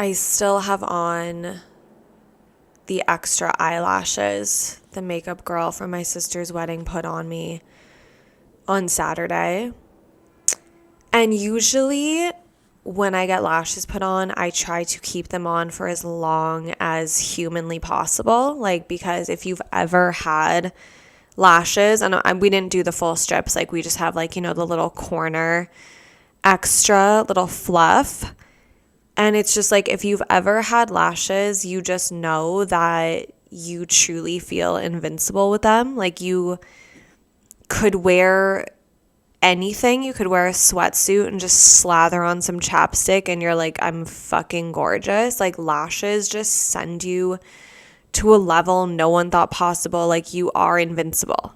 I still have on the extra eyelashes the makeup girl from my sister's wedding put on me on Saturday. And usually when I get lashes put on, I try to keep them on for as long as humanly possible. Like, because if you've ever had lashes, and we didn't do the full strips, like we just have like, the little corner extra little fluff. And it's just like, if you've ever had lashes, you just know that you truly feel invincible with them. Like, you could wear anything. You could wear a sweatsuit and just slather on some chapstick and you're like, I'm fucking gorgeous. Like, lashes just send you to a level no one thought possible. Like, you are invincible.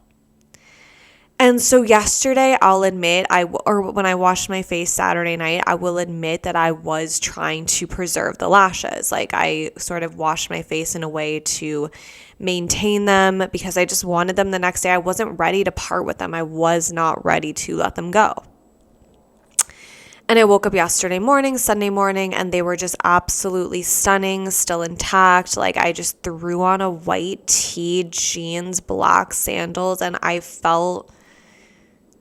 And so yesterday, I'll admit, or when I washed my face Saturday night, I will admit that I was trying to preserve the lashes. Like, I sort of washed my face in a way to maintain them because I just wanted them the next day. I wasn't ready to part with them. I was not ready to let them go. And I woke up yesterday morning, Sunday morning, and they were just absolutely stunning, still intact. Like, I just threw on a white tee, jeans, black sandals, and I felt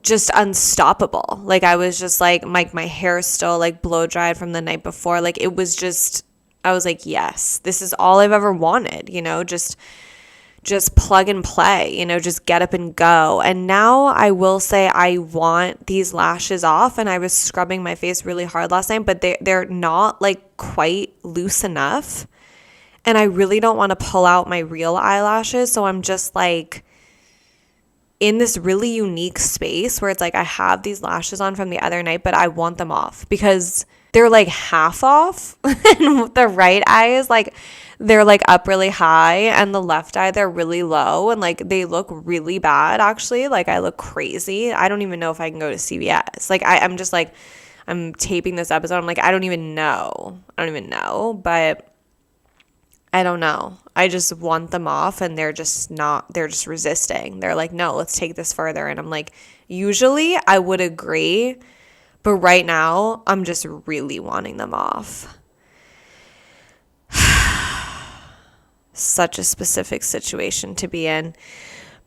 just unstoppable. Like, I was just like, my hair still like blow dried from the night before. Like, it was just, I was like, yes, this is all I've ever wanted, just plug and play, just get up and go. And now I will say I want these lashes off, and I was scrubbing my face really hard last night, but they're not like quite loose enough. And I really don't want to pull out my real eyelashes. So I'm just like in this really unique space where it's like I have these lashes on from the other night, but I want them off because they're like half off. And the right eye is like, they're like up really high, and the left eye, they're really low, and like they look really bad actually. Like, I look crazy. I don't even know if I can go to CVS. Like, I'm just like, I'm taping this episode. I'm like, I don't even know, but I don't know. I just want them off, and they're just resisting. They're like, no, let's take this further. And I'm like, usually I would agree, but right now I'm just really wanting them off. Such a specific situation to be in.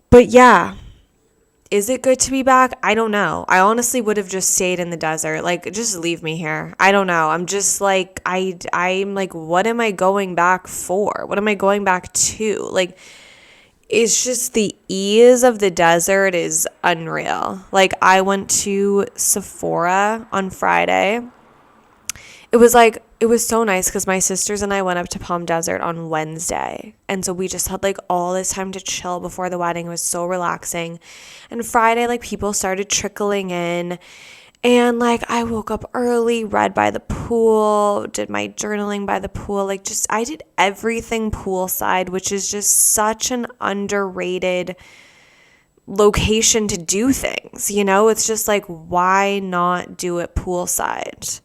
But yeah, is it good to be back? I don't know. I honestly would have just stayed in the desert. Like, just leave me here. I don't know. I'm just like, I'm like, what am I going back for? What am I going back to? Like, it's just the ease of the desert is unreal. Like, I went to Sephora on Friday. It was so nice because my sisters and I went up to Palm Desert on Wednesday. And so we just had like all this time to chill before the wedding. It was so relaxing. And Friday, like, people started trickling in. And like, I woke up early, read by the pool, did my journaling by the pool. Like, just, I did everything poolside, which is just such an underrated location to do things. It's just like, why not do it poolside?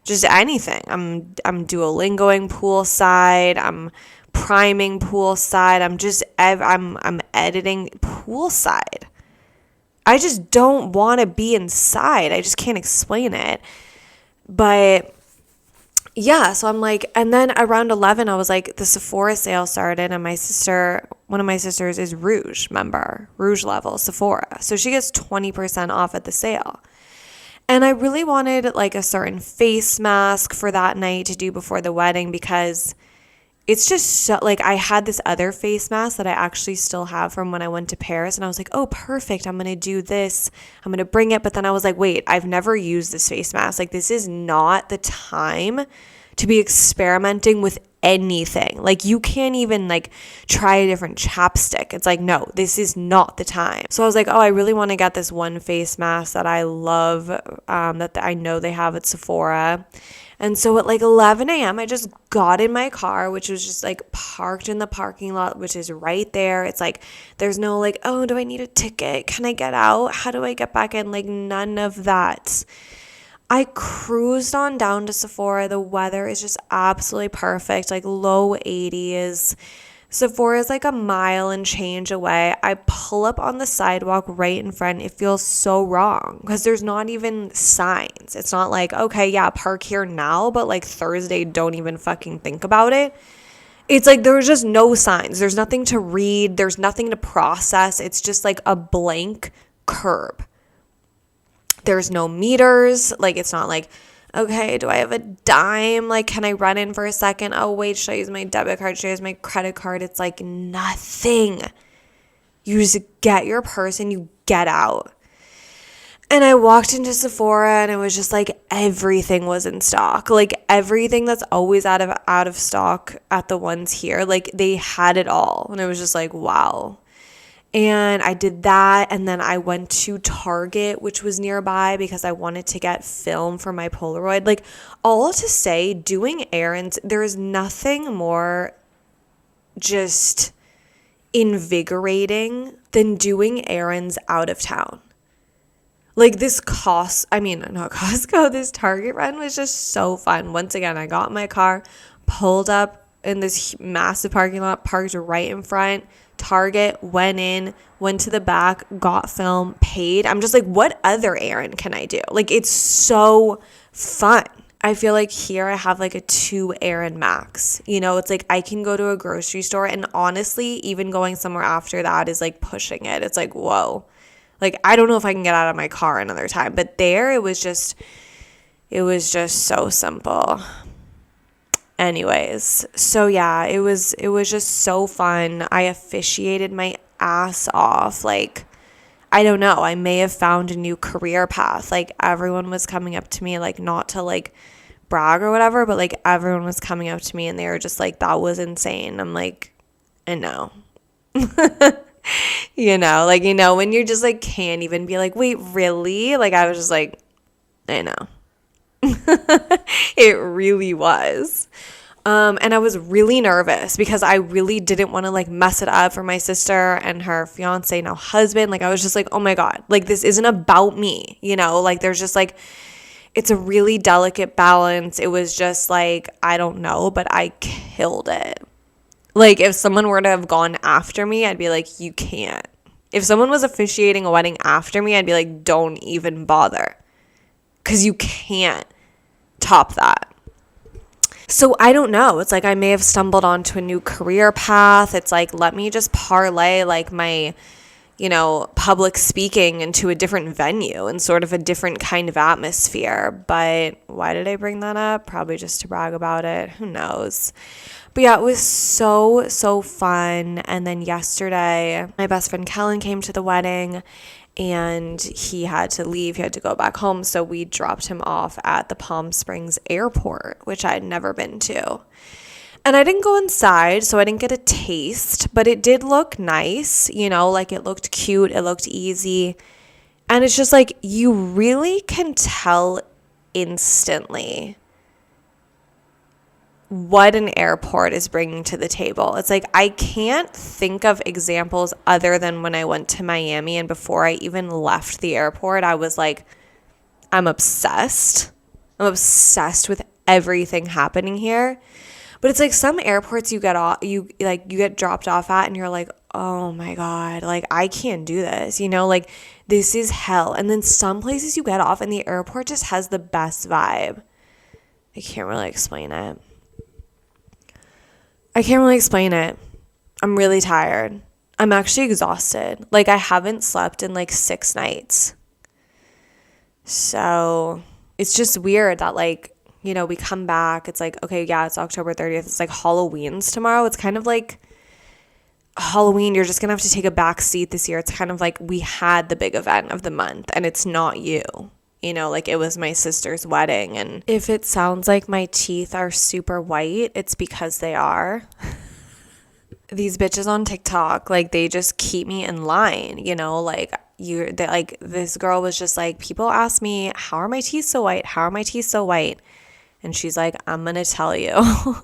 Just anything. I'm Duolingoing poolside. I'm priming poolside. I'm editing poolside. I just don't want to be inside. I just can't explain it. But yeah, so I'm like, and then around 11, I was like, the Sephora sale started, and one of my sisters is Rouge member, Rouge level Sephora. So she gets 20% off at the sale. And I really wanted like a certain face mask for that night to do before the wedding because it's just so, like, I had this other face mask that I actually still have from when I went to Paris, and I was like, oh, perfect, I'm going to do this. I'm going to bring it. But then I was like, wait, I've never used this face mask. Like, this is not the time to be experimenting with anything. Like, you can't even like try a different chapstick. It's like, no, this is not the time. So I was like, oh, I really want to get this one face mask that I love, that I know they have at Sephora. And so at like 11 a.m., I just got in my car, which was just like parked in the parking lot, which is right there. It's like, there's no like, oh, do I need a ticket? Can I get out? How do I get back in? Like, none of that. I cruised on down to Sephora. The weather is just absolutely perfect, like low 80s. Sephora is like a mile and change away. I pull up on the sidewalk right in front. It feels so wrong because there's not even signs. It's not like, okay, yeah, park here now, but like Thursday, don't even fucking think about it. It's like there was just no signs. There's nothing to read. There's nothing to process. It's just like a blank curb. There's no meters. Like, it's not like, okay, do I have a dime? Like, can I run in for a second? Oh, wait, should I use my debit card? Should I use my credit card? It's like nothing. You just get your purse and you get out. And I walked into Sephora and it was just like everything was in stock. Like everything that's always out of stock at the ones here, like they had it all. And it was just like, wow. And I did that, and then I went to Target, which was nearby, because I wanted to get film for my Polaroid. Like, all to say, doing errands, there is nothing more just invigorating than doing errands out of town. Like, this this Target run was just so fun. Once again, I got in my car, pulled up in this massive parking lot, parked right in front, Target, went to the back, got film, paid. I'm just like, what other errand can I do? Like, it's so fun. I feel like here I have like a 2 errand max. You know, it's like I can go to a grocery store, and honestly, even going somewhere after that is like pushing it. It's like, whoa. Like, I don't know if I can get out of my car another time. But there, it was just so simple. Anyways, so yeah, it was just so fun. I officiated my ass off. Like, I don't know, I may have found a new career path. Like, everyone was coming up to me, like, not to like brag or whatever, but like everyone was coming up to me and they were just like, that was insane. I'm like, I know. When you're just like, can't even be like, wait, really? Like, I was just like, I know. It really was. And I was really nervous because I really didn't want to like mess it up for my sister and her fiance, now husband. Like, I was just like, oh my God, like, this isn't about me, like, there's just like, it's a really delicate balance. It was just like, I don't know, but I killed it. Like, if someone were to have gone after me, I'd be like, you can't. If someone was officiating a wedding after me, I'd be like, don't even bother. Because you can't top that. So I don't know. It's like I may have stumbled onto a new career path. It's like, let me just parlay like my, public speaking into a different venue and sort of a different kind of atmosphere. But why did I bring that up? Probably just to brag about it. Who knows? But yeah, it was so, so fun. And then yesterday, my best friend Kellen came to the wedding. And he had to leave. He had to go back home. So we dropped him off at the Palm Springs airport, which I had never been to. And I didn't go inside, so I didn't get a taste. But it did look nice. Like, it looked cute. It looked easy. And it's just like, you really can tell instantly what an airport is bringing to the table. It's like, I can't think of examples other than when I went to Miami, and before I even left the airport, I was like, I'm obsessed. I'm obsessed with everything happening here. But it's like some airports you get dropped off at and you're like, oh my God, like, I can't do this, like, this is hell. And then some places you get off and the airport just has the best vibe. I can't really explain it. I'm really tired. I'm actually exhausted. Like, I haven't slept in like 6 nights. So it's just weird that like, we come back. It's like, okay, yeah, it's October 30th. It's like Halloween's tomorrow. It's kind of like Halloween. You're just going to have to take a back seat this year. It's kind of like we had the big event of the month and it's not you. Like, it was my sister's wedding. And if it sounds like my teeth are super white, it's because they are. These bitches on TikTok, like, they just keep me in line, this girl was just like, people ask me, how are my teeth so white? How are my teeth so white? And she's like, I'm going to tell you.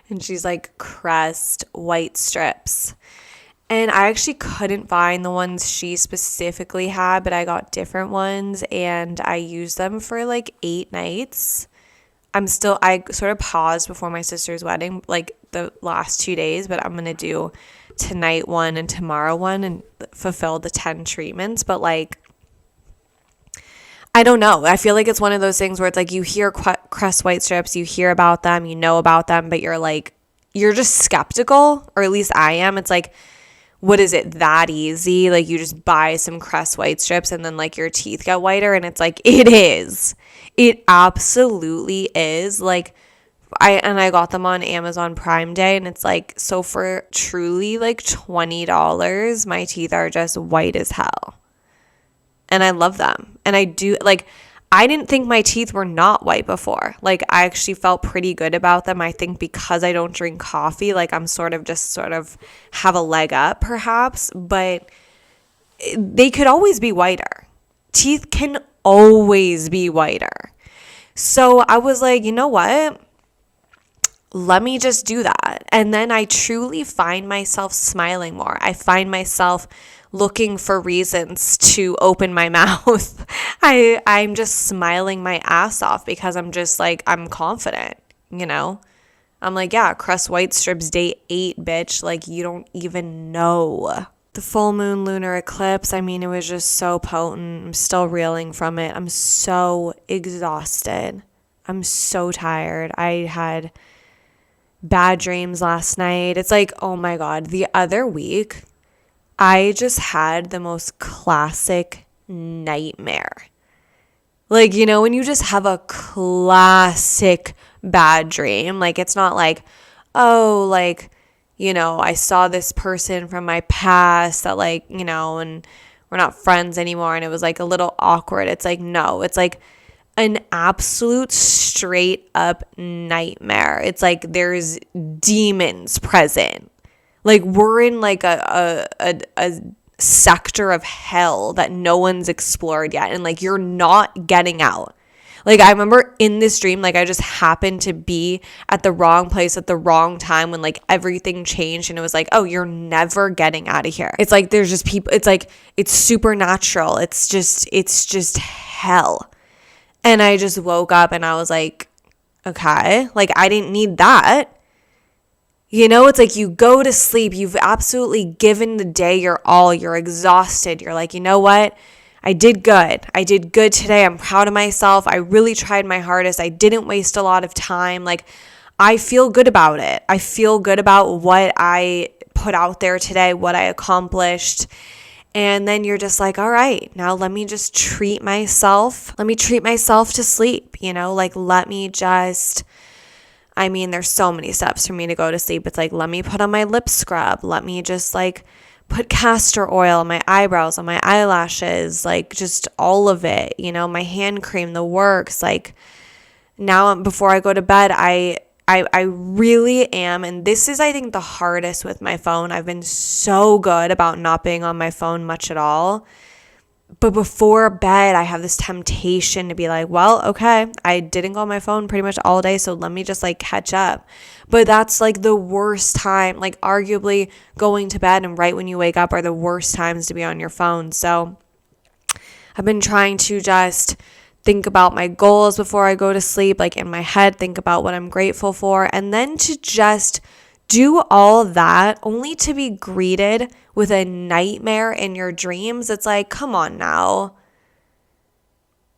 And she's like, crest white strips. And I actually couldn't find the ones she specifically had, but I got different ones and I used them for like 8 nights. I sort of paused before my sister's wedding, like the last 2 days, but I'm going to do tonight one and tomorrow one and fulfill the 10 treatments. But like, I don't know. I feel like it's one of those things where it's like you hear crest white strips, you hear about them, you know about them, but you're just skeptical, or at least I am. It's like, what is it that easy? Like you just buy some crest white strips and then like your teeth get whiter, and it's like, it is. It absolutely is. Like I got them on Amazon Prime Day, and it's like, so for truly like $20, my teeth are just white as hell. And I love them. And I do, like, I didn't think my teeth were not white before. Like, I actually felt pretty good about them. I think because I don't drink coffee, like, I'm sort of have a leg up, perhaps. But they could always be whiter. Teeth can always be whiter. So I was like, you know what? Let me just do that. And then I truly find myself smiling more. I find myself looking for reasons to open my mouth. I'm just smiling my ass off because I'm just like, I'm confident, you know? I'm like, yeah, crest white strips day 8, bitch. Like, you don't even know. The full moon lunar eclipse, I mean, it was just so potent. I'm still reeling from it. I'm so exhausted. I'm so tired. I had bad dreams last night. It's like, oh my God, the other week, I just had the most classic nightmare. Like, you know, when you just have a classic bad dream, like it's not like, oh, like, you know, I saw this person from my past that like, you know, and we're not friends anymore and it was like a little awkward. It's like, no, it's like an absolute straight up nightmare. It's like there's demons present. Like we're in like a sector of hell that no one's explored yet, and like you're not getting out. Like I remember in this dream, like I just happened to be at the wrong place at the wrong time when like everything changed, and it was like, oh, you're never getting out of here. It's like there's just people. It's like it's supernatural. It's just hell. And I just woke up and I was like, okay, like I didn't need that. You know, it's like you go to sleep, you've absolutely given the day your all, you're exhausted. You're like, you know what? I did good. I did good today. I'm proud of myself. I really tried my hardest. I didn't waste a lot of time. Like, I feel good about it. I feel good about what I put out there today, what I accomplished. And then you're just like, all right, now let me just treat myself. Let me treat myself to sleep, you know, like let me just, I mean, there's so many steps for me to go to sleep. It's like, let me put on my lip scrub. Let me just like put castor oil on my eyebrows, on my eyelashes, like just all of it, you know, my hand cream, the works. Like now before I go to bed, I really am, and this is, I think, the hardest with my phone. I've been so good about not being on my phone much at all. But before bed, I have this temptation to be like, well, okay, I didn't go on my phone pretty much all day, so let me just like catch up. But that's like the worst time. Like arguably going to bed and right when you wake up are the worst times to be on your phone. So I've been trying to just think about my goals before I go to sleep, like in my head, think about what I'm grateful for, and then to just do all that only to be greeted with a nightmare in your dreams. It's like, come on now.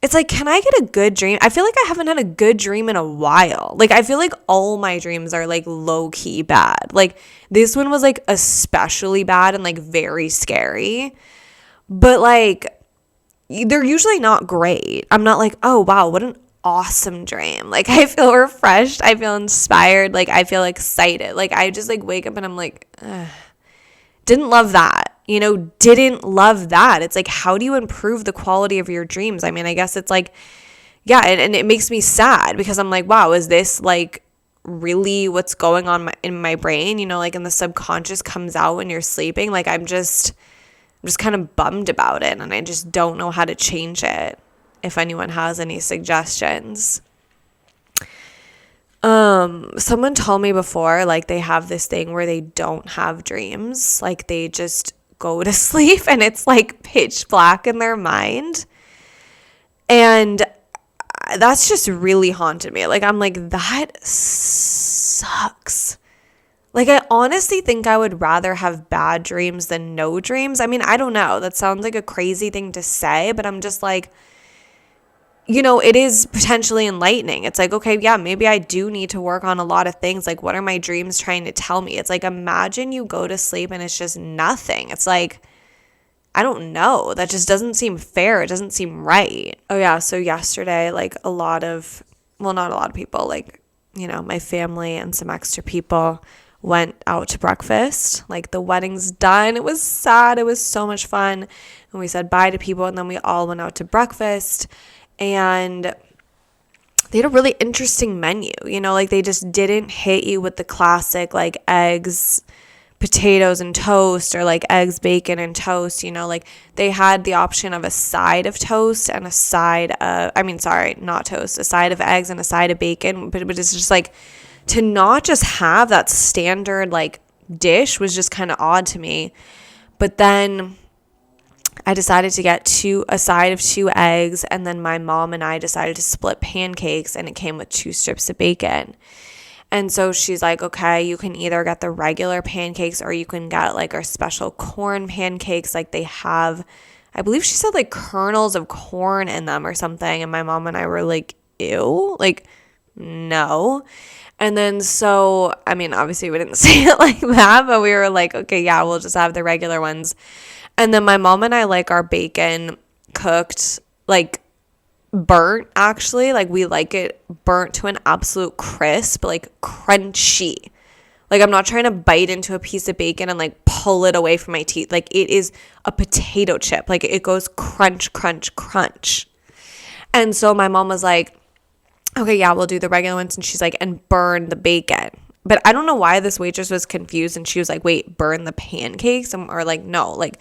It's like, can I get a good dream? I feel like I haven't had a good dream in a while. Like, I feel like all my dreams are like low-key bad. Like, this one was like especially bad and like very scary. But like, they're usually not great. I'm not like, oh, wow, what an awesome dream. Like, I feel refreshed. I feel inspired. Like, I feel excited. Like, I just, like, wake up and I'm like, ugh. Didn't love that. You know, didn't love that. It's like, how do you improve the quality of your dreams? I mean, I guess it's like, yeah, and it makes me sad because I'm like, wow, is this, like, really what's going on in my brain? You know, like, and the subconscious comes out when you're sleeping. Like, I'm just kind of bummed about it, and I just don't know how to change it. If anyone has any suggestions. Someone told me before, like they have this thing where they don't have dreams. Like they just go to sleep and it's like pitch black in their mind. And that's just really haunted me. Like, I'm like, that sucks. Like, I honestly think I would rather have bad dreams than no dreams. I mean, I don't know. That sounds like a crazy thing to say, but I'm just like, it is potentially enlightening. It's like, okay, yeah, maybe I do need to work on a lot of things. Like, what are my dreams trying to tell me? It's like, imagine you go to sleep and it's just nothing. It's like, I don't know. That just doesn't seem fair. It doesn't seem right. Oh, yeah. So yesterday, like not a lot of people, like, my family and some extra people went out to breakfast. Like, the wedding's done. It was sad. It was so much fun. And we said bye to people, and then we all went out to breakfast. And they had a really interesting menu. Like, they just didn't hit you with the classic, like, eggs, potatoes, and toast, or like eggs, bacon, and toast. Like, they had the option of a side of toast and a side of, not toast, a side of eggs and a side of bacon. But it's just like, to not just have that standard, like, dish was just kind of odd to me. But then I decided to get a side of 2 eggs, and then my mom and I decided to split pancakes, and it came with 2 strips of bacon. And so she's like, okay, you can either get the regular pancakes or you can get like our special corn pancakes. Like, they have, I believe she said, like, kernels of corn in them or something. And my mom and I were like, ew, like, no. And then so, I mean, obviously we didn't say it like that, but we were like, okay, yeah, we'll just have the regular ones. And then my mom and I like our bacon cooked, like, burnt, actually. Like, we like it burnt to an absolute crisp, like, crunchy. Like, I'm not trying to bite into a piece of bacon and, like, pull it away from my teeth. Like, it is a potato chip. Like, it goes crunch, crunch, crunch. And so my mom was like, okay, yeah, we'll do the regular ones. And she's like, and burn the bacon. But I don't know why this waitress was confused, and she was like, wait, burn the pancakes? Or like, no, like,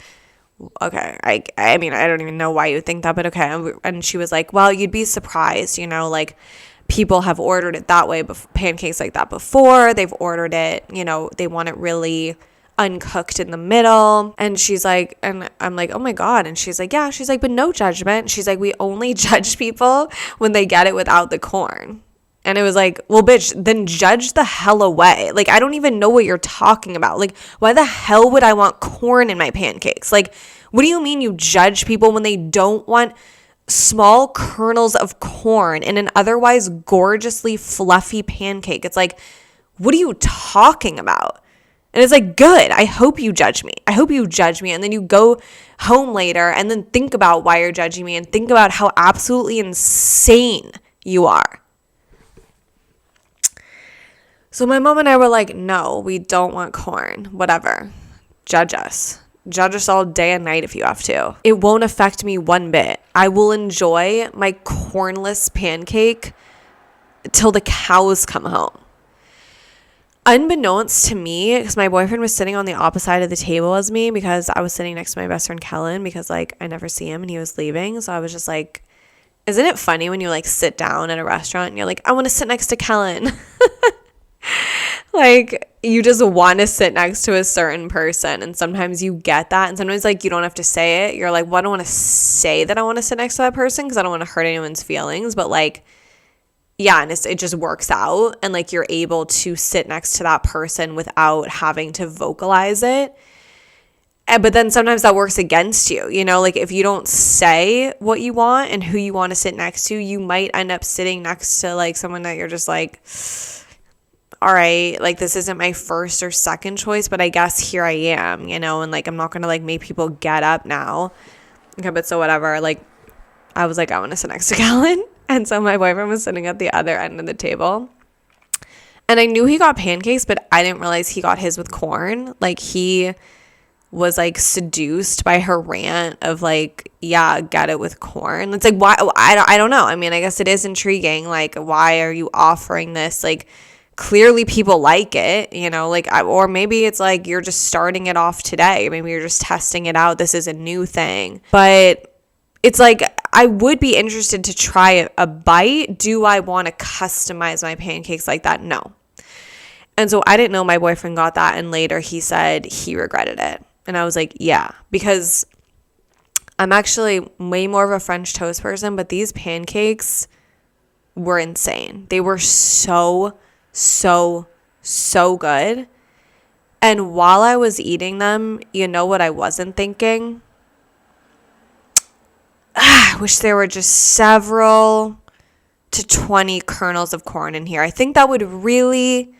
okay, I mean, I don't even know why you would think that, but okay. And she was like, well, you'd be surprised, like, people have ordered it that way, pancakes like that before. They've ordered it, they want it really uncooked in the middle. And she's like, and I'm like, oh my God. And she's like, yeah. She's like, but no judgment. She's like, we only judge people when they get it without the corn. And it was like, well, bitch, then judge the hell away. Like, I don't even know what you're talking about. Like, why the hell would I want corn in my pancakes? Like, what do you mean you judge people when they don't want small kernels of corn in an otherwise gorgeously fluffy pancake? It's like, what are you talking about? And it's like, good. I hope you judge me. I hope you judge me. And then you go home later and then think about why you're judging me and think about how absolutely insane you are. So my mom and I were like, no, we don't want corn. Whatever. Judge us. Judge us all day and night if you have to. It won't affect me one bit. I will enjoy my cornless pancake till the cows come home. Unbeknownst to me, because my boyfriend was sitting on the opposite side of the table as me, because I was sitting next to my best friend Kellen, because, like, I never see him and he was leaving. So I was just like, isn't it funny when you, like, sit down at a restaurant and you're like, I want to sit next to Kellen? Like, you just want to sit next to a certain person, and sometimes you get that, and sometimes, like, you don't have to say it. You're like, well, I don't want to say that I want to sit next to that person because I don't want to hurt anyone's feelings, but, like, yeah, and it just works out, and, like, you're able to sit next to that person without having to vocalize it. But then sometimes that works against you, like, if you don't say what you want and who you want to sit next to, you might end up sitting next to, like, someone that you're just like, all right, like, this isn't my first or second choice, but I guess here I am, and, like, I'm not going to, like, make people get up now. Okay, but so whatever. Like, I was like, I want to sit next to Kellen. And so my boyfriend was sitting at the other end of the table. And I knew he got pancakes, but I didn't realize he got his with corn. Like, he was, like, seduced by her rant of, like, yeah, get it with corn. It's like, why? I don't know. I mean, I guess it is intriguing. Like, why are you offering this? Like, clearly people like it, like, or maybe it's like you're just starting it off today. Maybe you're just testing it out. This is a new thing. But it's like, I would be interested to try a bite. Do I want to customize my pancakes like that? No. And so I didn't know my boyfriend got that. And later he said he regretted it. And I was like, yeah, because I'm actually way more of a French toast person, but these pancakes were insane. They were so, so, so good. And while I was eating them, you know what I wasn't thinking? I wish there were just several to 20 kernels of corn in here. I think that would really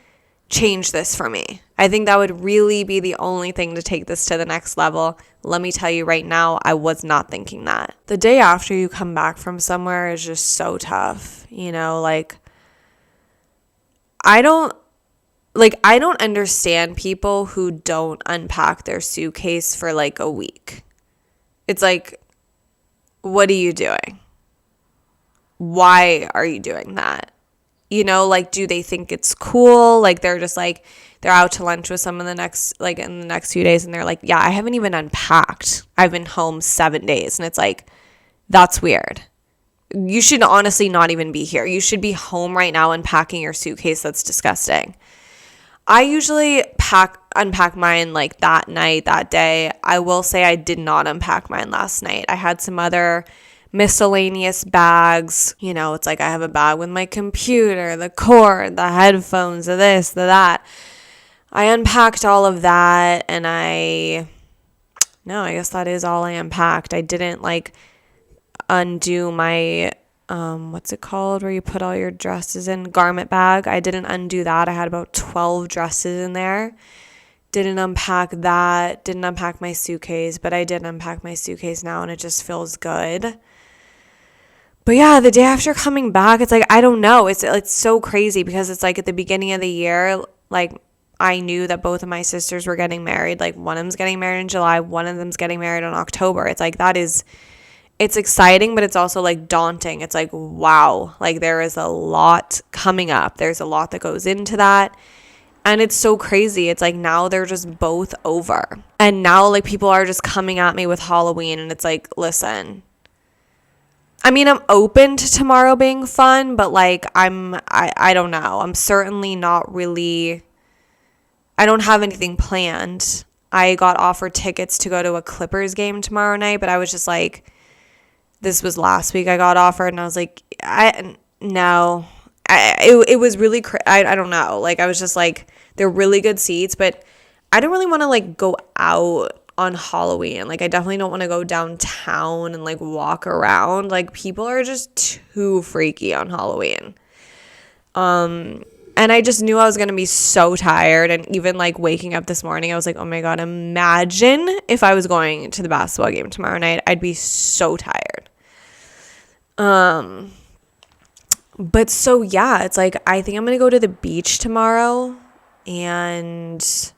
change this for me. I think that would really be the only thing to take this to the next level. Let me tell you right now, I was not thinking that. The day after you come back from somewhere is just so tough. You know, like, I don't understand people who don't unpack their suitcase for like a week. It's like, what are you doing? Why are you doing that? You know, like, do they think it's cool? Like, they're just like, they're out to lunch with someone in the next few days, and they're like, yeah, I haven't even unpacked. I've been home 7 days. And it's like, that's weird. You should honestly not even be here. You should be home right now unpacking your suitcase. That's disgusting. I usually unpack mine like that night, that day. I will say I did not unpack mine last night. I had some other miscellaneous bags. You know, it's like I have a bag with my computer, the cord, the headphones, the this, the that. I unpacked all of that, and I guess that is all I unpacked. I didn't like undo my what's it called where you put all your dresses in, garment bag. I didn't undo that. I had about 12 dresses in there. Didn't unpack that. Didn't unpack my suitcase, but I did unpack my suitcase now, and it just feels good. But yeah, the day after coming back, it's like, I don't know. It's so crazy because it's like at the beginning of the year, like, I knew that both of my sisters were getting married. Like, one of them's getting married in July, one of them's getting married in October. It's like, it's exciting, but it's also like daunting. It's like, wow, like there is a lot coming up. There's a lot that goes into that. And it's so crazy. It's like now they're just both over. And now like people are just coming at me with Halloween, and it's like, listen, I mean, I'm open to tomorrow being fun, but like I don't know. I'm certainly not really, I don't have anything planned. I got offered tickets to go to a Clippers game tomorrow night, but I was just like, this was last week I got offered, and I was like, no. It was really, I don't know. Like, I was just like, they're really good seats, but I don't really want to, like, go out on Halloween. Like, I definitely don't want to go downtown and, like, walk around. Like, people are just too freaky on Halloween. And I just knew I was going to be so tired. And even, like, waking up this morning, I was like, oh, my God, imagine if I was going to the basketball game tomorrow night. I'd be so tired. But so, yeah, it's like, I think I'm going to go to the beach tomorrow and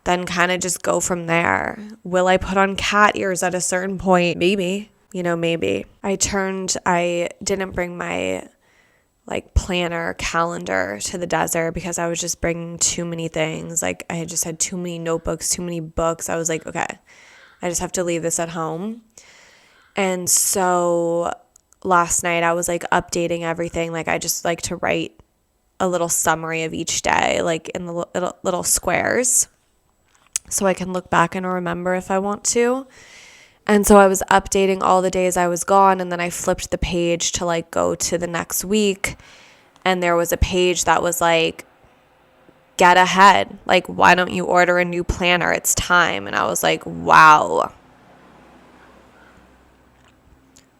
then kind of just go from there. Will I put on cat ears at a certain point? Maybe, maybe. I didn't bring my like planner calendar to the desert because I was just bringing too many things. Like I had just had too many notebooks, too many books. I was like, okay, I just have to leave this at home. And so last night I was like updating everything. Like I just like to write a little summary of each day, like in the little squares, so I can look back and remember if I want to. And so I was updating all the days I was gone, and then I flipped the page to like go to the next week, and there was a page that was like, get ahead. Like, why don't you order a new planner? It's time. And I was like, wow.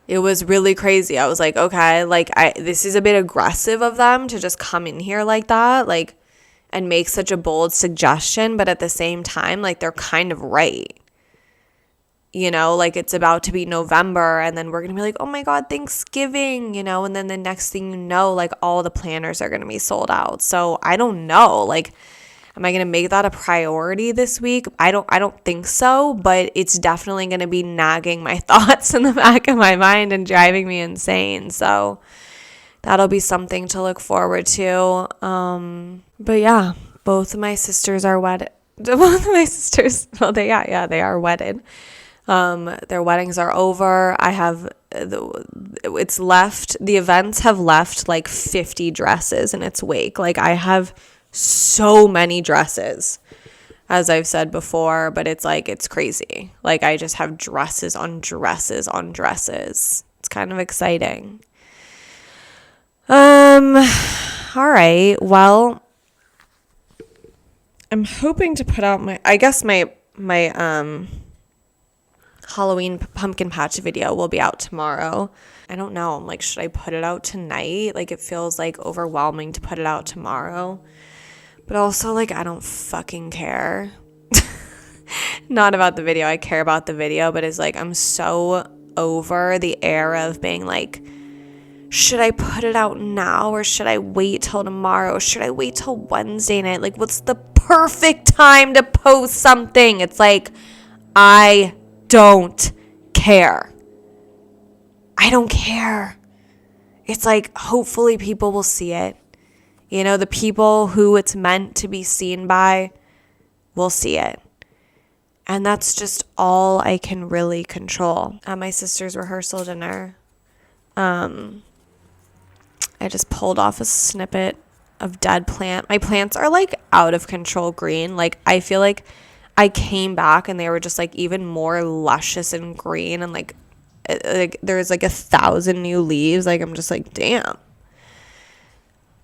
It was really crazy. I was like, okay, like this is a bit aggressive of them to just come in here like that, like, and make such a bold suggestion. But at the same time, like, they're kind of right. Like it's about to be November, and then we're going to be like, oh my God, Thanksgiving, and then the next thing you know, like all the planners are going to be sold out. So I don't know, like, am I going to make that a priority this week? I don't think so, but it's definitely going to be nagging my thoughts in the back of my mind and driving me insane. So that'll be something to look forward to. But yeah, both of my sisters are wedded. Both of my sisters, well, they are wedded. Their weddings are over. The events have left like 50 dresses in its wake. Like I have so many dresses, as I've said before, but it's like, it's crazy. Like I just have dresses on dresses on dresses. It's kind of exciting. All right. Well, I'm hoping to put out my Halloween pumpkin patch video will be out tomorrow. I don't know. I'm like, should I put it out tonight? Like, it feels like overwhelming to put it out tomorrow. But also, like, I don't fucking care. Not about the video. I care about the video, but it's like, I'm so over the era of being like, should I put it out now or should I wait till tomorrow? Should I wait till Wednesday night? Like, what's the perfect time to post something? It's like, I don't care. I don't care. It's like, hopefully people will see it. You know, the people who it's meant to be seen by will see it. And that's just all I can really control. At my sister's rehearsal dinner, I just pulled off a snippet of dead plant. My plants are like out of control green. Like, I feel like I came back and they were just like even more luscious and green, and like there's like 1,000 new leaves. Like, I'm just like, damn.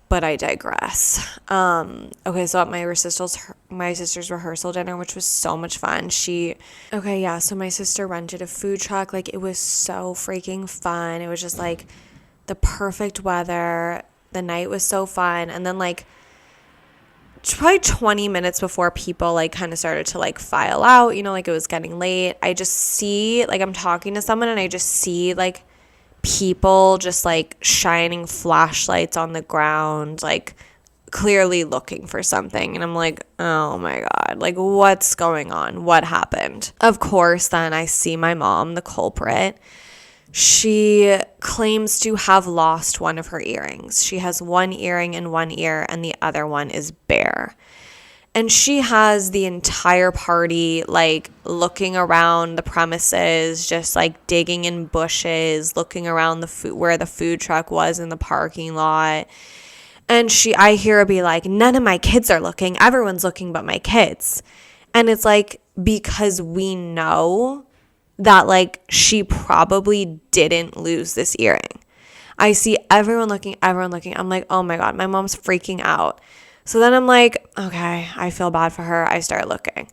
But I digress. Okay, so at my sister's rehearsal dinner, which was so much fun, so my sister rented a food truck. Like, it was so freaking fun. It was just like the perfect weather. The night was so fun. And then like probably 20 minutes before people like kind of started to like file out, you know, like it was getting late, I just see, like, I'm talking to someone and I just see like people just like shining flashlights on the ground, like clearly looking for something. And I'm like, oh my God, like, what's going on? What happened? Of course, then I see my mom, the culprit. She claims to have lost one of her earrings. She has one earring in one ear and the other one is bare. And she has the entire party like looking around the premises, just like digging in bushes, looking around where the food truck was in the parking lot. And I hear her be like, none of my kids are looking. Everyone's looking but my kids. And it's like, because we know that like she probably didn't lose this earring. I see everyone looking. I'm like, oh my God, my mom's freaking out. So then I'm like, okay, I feel bad for her. I start looking.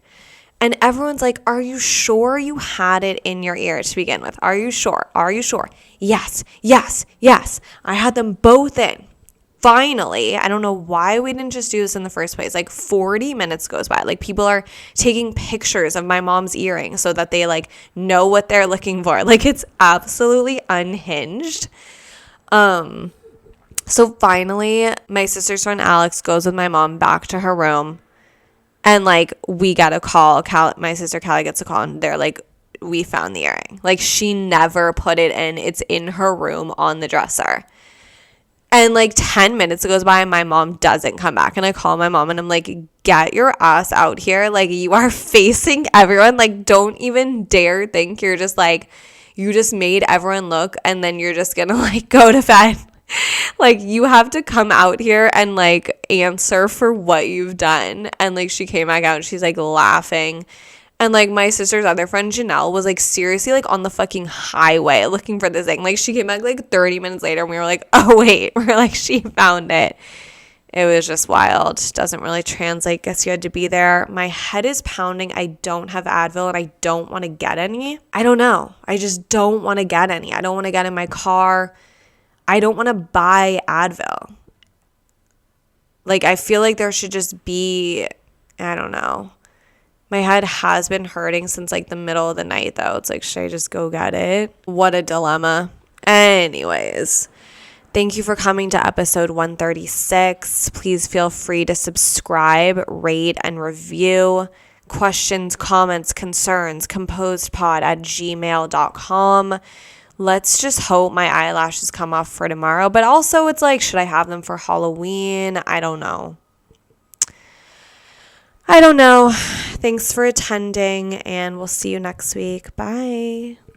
And everyone's like, are you sure you had it in your ear to begin with? Are you sure? Are you sure? Yes. I had them both in. Finally, I don't know why we didn't just do this in the first place. Like 40 minutes goes by. Like, people are taking pictures of my mom's earring so that they like know what they're looking for. Like, it's absolutely unhinged. So finally, my sister's friend Alex goes with my mom back to her room, and like we get a call. My sister Callie gets a call, and they're like, we found the earring. Like, she never put it in. It's in her room on the dresser. And like 10 minutes goes by and my mom doesn't come back. And I call my mom and I'm like, get your ass out here. Like, you are facing everyone. Like, don't even dare think you're just like, you just made everyone look and then you're just gonna like go to bed. Like, you have to come out here and like answer for what you've done. And like, she came back out and she's like laughing. And like my sister's other friend Janelle was like seriously like on the fucking highway looking for this thing. Like, she came back like 30 minutes later and we were like, oh wait, we're like, she found it. It was just wild. Doesn't really translate. Guess you had to be there. My head is pounding. I don't have Advil and I don't want to get any. I don't know. I just don't want to get any. I don't want to get in my car. I don't want to buy Advil. Like, I feel like there should just be, I don't know. My head has been hurting since like the middle of the night though. It's like, should I just go get it? What a dilemma. Anyways, thank you for coming to episode 136. Please feel free to subscribe, rate, and review. Questions, comments, concerns, composedpod@gmail.com. Let's just hope my eyelashes come off for tomorrow. But also, it's like, should I have them for Halloween? I don't know. Thanks for attending, and we'll see you next week. Bye.